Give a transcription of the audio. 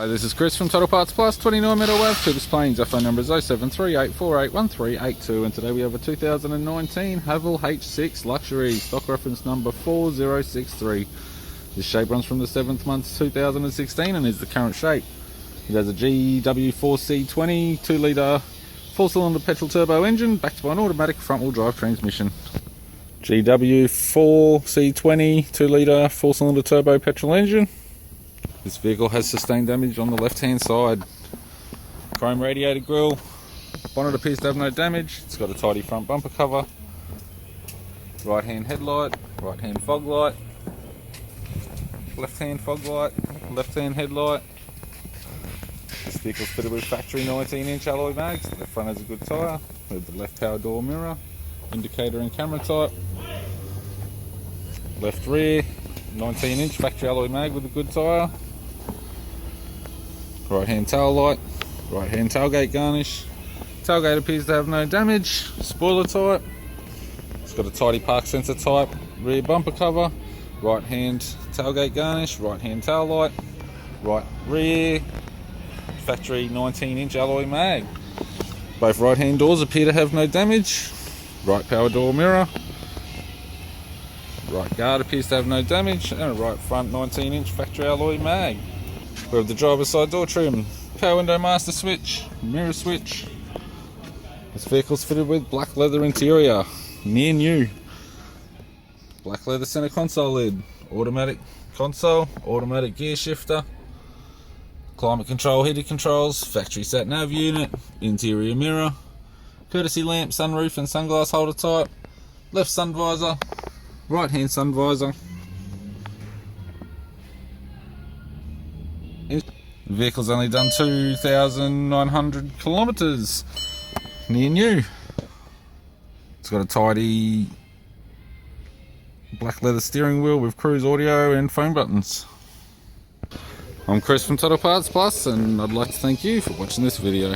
Hi, this is Chris from Total Parts Plus, 29 Meadow Ave, Cooper's Plains. Our phone number is 0738481382, and today we have a 2019 Haval H6 Luxury, stock reference number 4063. This shape runs from the 7th month 2016 and is the current shape. It has a GW4C20 2-litre 4-cylinder petrol turbo engine backed by an automatic front-wheel drive transmission. GW4C20 2-litre 4-cylinder turbo petrol engine. This vehicle has sustained damage on the left hand side. Chrome radiator grille, bonnet appears to have no damage. It's got a tidy front bumper cover, right hand headlight, right hand fog light, left hand fog light, left hand headlight. This vehicle is fitted with factory 19-inch alloy mags. The front has a good tyre with the left power door mirror, indicator and camera type. Left rear 19-inch factory alloy mag with a good tyre. Right hand tail light, right hand tailgate garnish. Tailgate appears to have no damage. Spoiler type. It's got a tidy park sensor type rear bumper cover. Right hand tailgate garnish, right hand tail light, right rear factory 19-inch alloy mag. Both right hand doors appear to have no damage. Right power door mirror. Right guard appears to have no damage, and a right front 19-inch factory alloy mag. We have the driver's side door trim, power window master switch, mirror switch. This vehicle's fitted with black leather interior, near new. Black leather center console lid, automatic console, automatic gear shifter, climate control, heated controls, factory sat nav unit, interior mirror, courtesy lamp, sunroof and sunglass holder type, left sun visor, right hand sun visor. The vehicle's only done 2,900 kilometres, near new. It's got a tidy black leather steering wheel with cruise audio and phone buttons. I'm Chris from Total Parts Plus, and I'd like to thank you for watching this video.